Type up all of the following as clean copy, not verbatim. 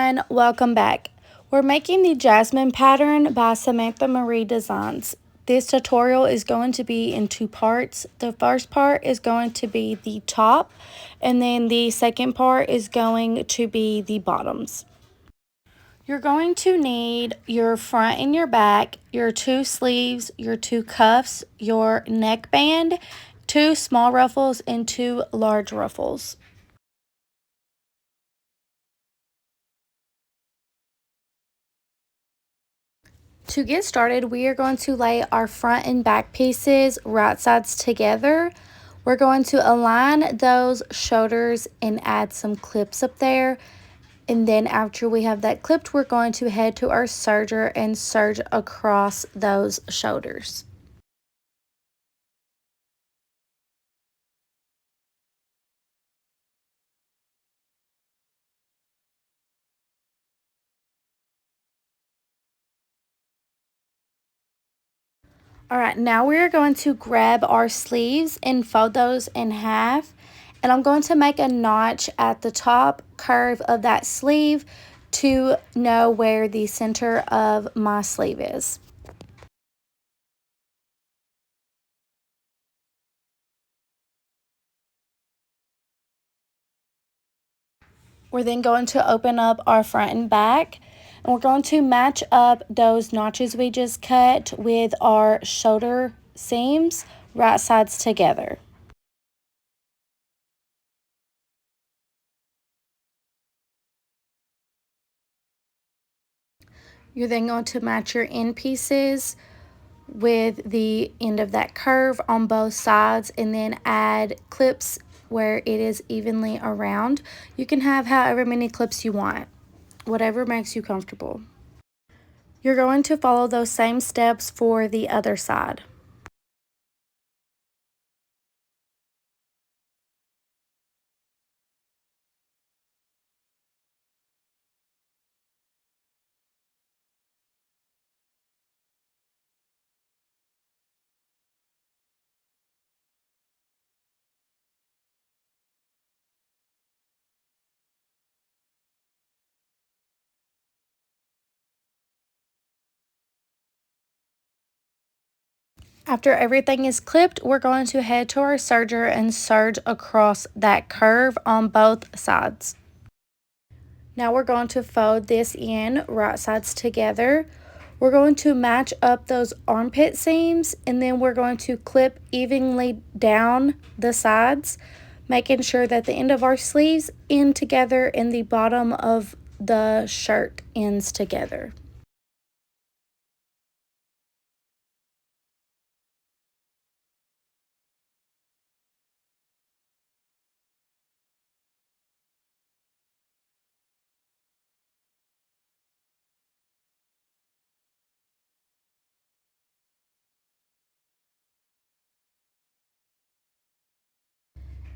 everyone, welcome back. We're making the Jasmine pattern by Samantha Marie Designs. This tutorial is going to be in two parts. The first part is going to be the top, and then the second part is going to be the bottoms. You're going to need your front and your back, your two sleeves, your two cuffs, your neckband, two small ruffles, and two large ruffles. To get started, we are going to lay our front and back pieces right sides together. We're going to align those shoulders and add some clips up there. And then after we have that clipped, we're going to head to our serger and serge across those shoulders. All right, now we're going to grab our sleeves and fold those in half. And I'm going to make a notch at the top curve of that sleeve to know where the center of my sleeve is. We're then going to open up our front and back, and we're going to match up those notches we just cut with our shoulder seams right sides together. You're then going to match your end pieces with the end of that curve on both sides, and then add clips where it is evenly around. You can have however many clips you want, whatever makes you comfortable. You're going to follow those same steps for the other side. After everything is clipped, we're going to head to our serger and serge across that curve on both sides. Now we're going to fold this in right sides together. We're going to match up those armpit seams, and then we're going to clip evenly down the sides, making sure that the end of our sleeves end together and the bottom of the shirt ends together.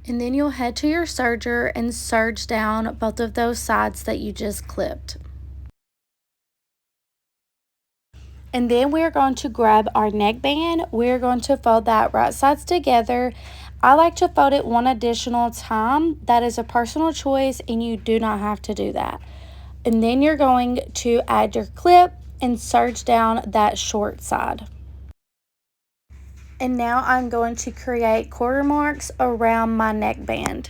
And then you'll head to your serger and serge down both of those sides that you just clipped. And then we're going to grab our neckband. We're going to fold that right sides together. I like to fold it one additional time. That is a personal choice, and you do not have to do that. And then you're going to add your clip and serge down that short side. And now I'm going to create quarter marks around my neckband.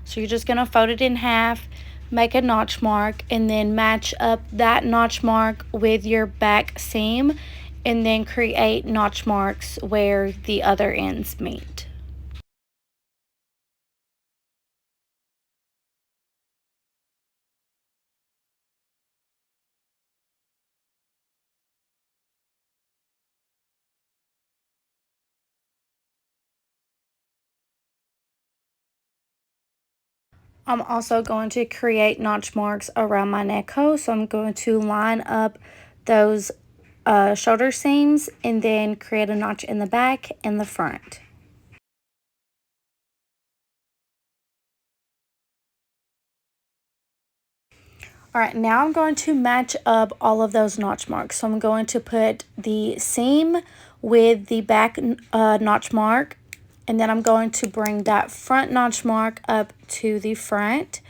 So you're just going to fold it in half, make a notch mark, and then match up that notch mark with your back seam, and then create notch marks where the other ends meet. I'm also going to create notch marks around my neck hole, so I'm going to line up those shoulder seams and then create a notch in the back and the front. All right, now I'm going to match up all of those notch marks. So I'm going to put the seam with the back notch mark, and then I'm going to bring that front notch mark up to the front,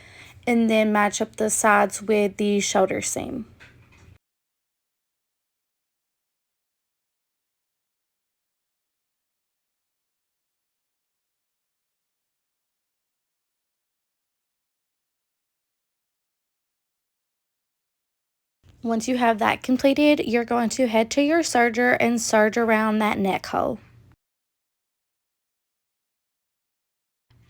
and then match up the sides with the shoulder seam. Once you have that completed, you're going to head to your serger and serge around that neck hole.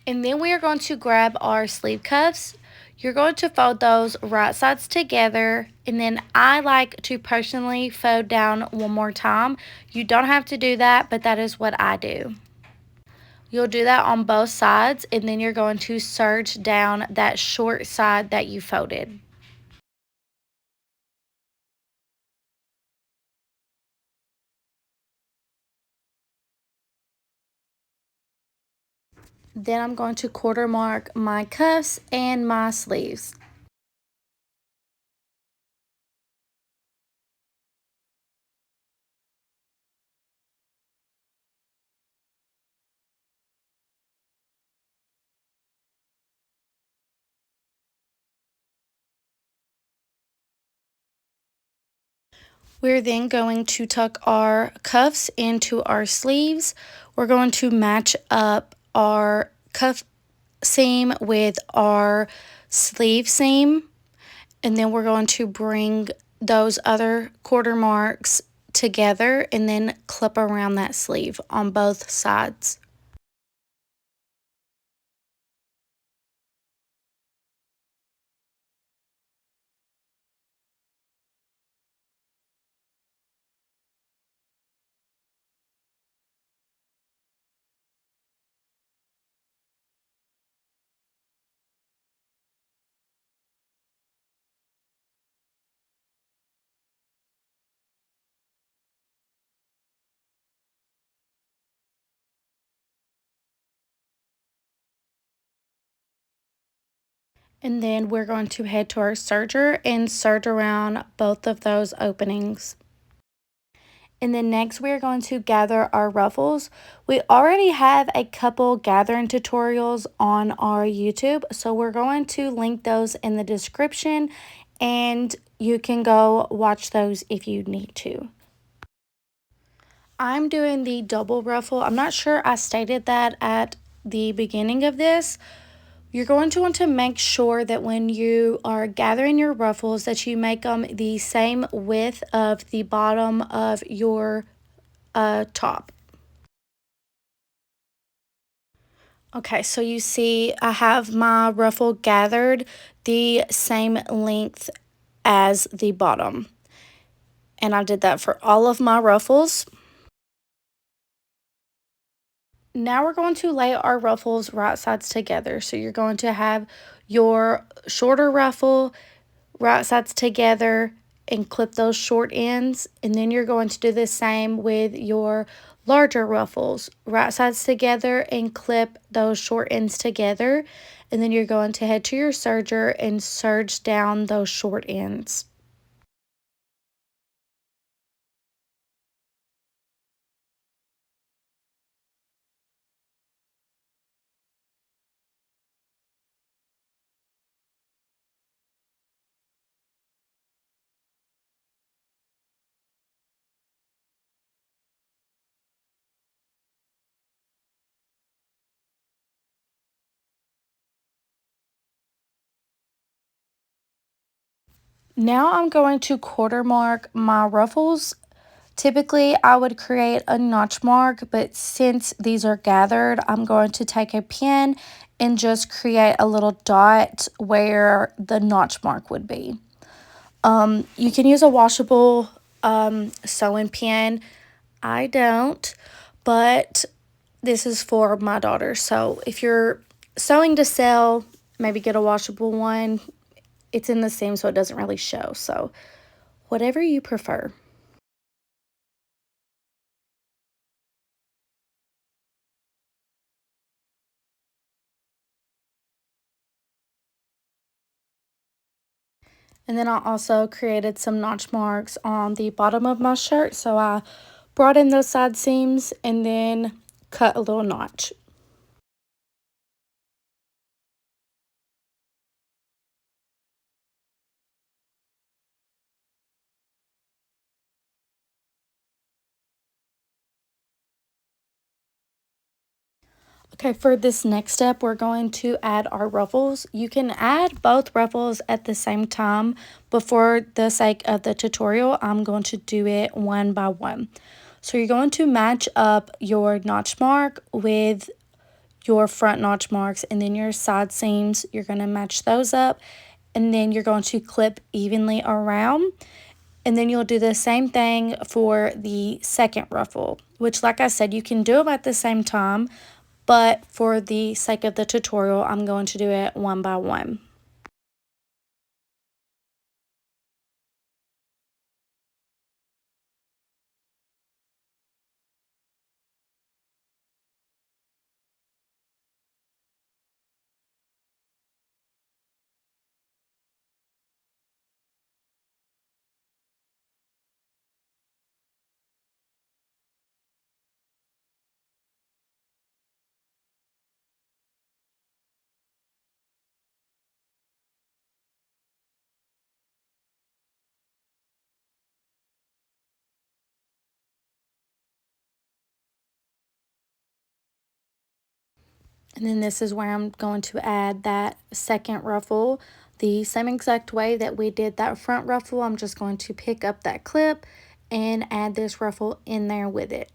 And then we are going to grab our sleeve cuffs. You're going to fold those right sides together, and then I like to personally fold down one more time. You don't have to do that, but that is what I do. You'll do that on both sides, and then you're going to serge down that short side that you folded. Then I'm going to quarter mark my cuffs and my sleeves. We're then going to tuck our cuffs into our sleeves. We're going to match up our cuff seam with our sleeve seam, and then we're going to bring those other quarter marks together and then clip around that sleeve on both sides. And then we're going to head to our serger and serge around both of those openings. And then next we're going to gather our ruffles. We already have a couple gathering tutorials on our YouTube, so we're going to link those in the description and you can go watch those if you need to. I'm doing the double ruffle. I'm not sure I stated that at the beginning of this. You're going to want to make sure that when you are gathering your ruffles that you make them the same width of the bottom of your top. Okay, so you see I have my ruffle gathered the same length as the bottom. And I did that for all of my ruffles. Now we're going to lay our ruffles right sides together. So you're going to have your shorter ruffle right sides together and clip those short ends, and then you're going to do the same with your larger ruffles, right sides together and clip those short ends together, and then you're going to head to your serger and serge down those short ends. Now I'm going to quarter mark my ruffles. Typically, I would create a notch mark, but since these are gathered, I'm going to take a pin and just create a little dot where the notch mark would be. You can use a washable sewing pin. I don't, but this is for my daughter. So if you're sewing to sell, maybe get a washable one. It's in the seam, so it doesn't really show. So whatever you prefer. And then I also created some notch marks on the bottom of my shirt. So I brought in those side seams and then cut a little notch. Okay, for this next step, we're going to add our ruffles. You can add both ruffles at the same time, but for the sake of the tutorial, I'm going to do it one by one. So you're going to match up your notch mark with your front notch marks, and then your side seams, you're going to match those up, and then you're going to clip evenly around. And then you'll do the same thing for the second ruffle, which, like I said, you can do them at the same time, but for the sake of the tutorial, I'm going to do it one by one. And then this is where I'm going to add that second ruffle. The same exact way that we did that front ruffle, I'm just going to pick up that clip and add this ruffle in there with it.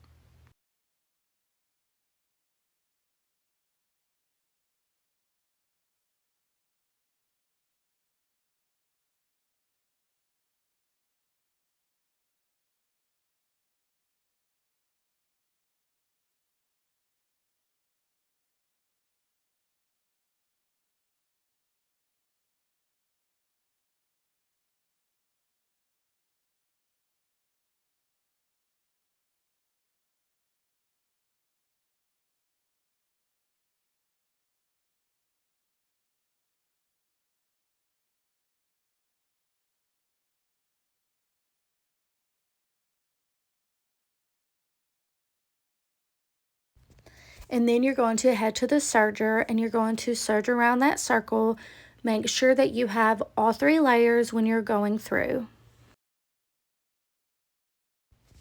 And then you're going to head to the serger and you're going to serge around that circle. Make sure that you have all 3 layers when you're going through.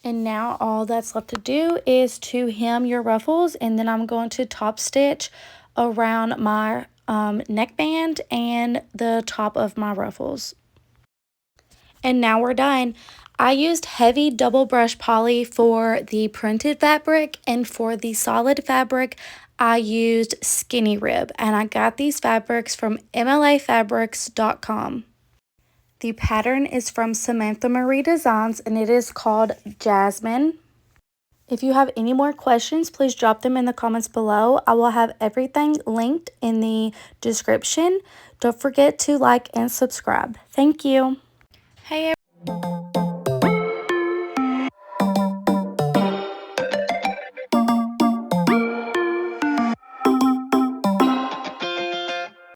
And now all that's left to do is to hem your ruffles, and then I'm going to top stitch around my neckband and the top of my ruffles. And now we're done. I used heavy double brush poly for the printed fabric, and for the solid fabric I used skinny rib, and I got these fabrics from mlafabrics.com. The pattern is from Samantha Marie Designs and it is called Jasmine. If you have any more questions, please drop them in the comments below. I will have everything linked in the description. Don't forget to like and subscribe. Thank you. Hey everyone.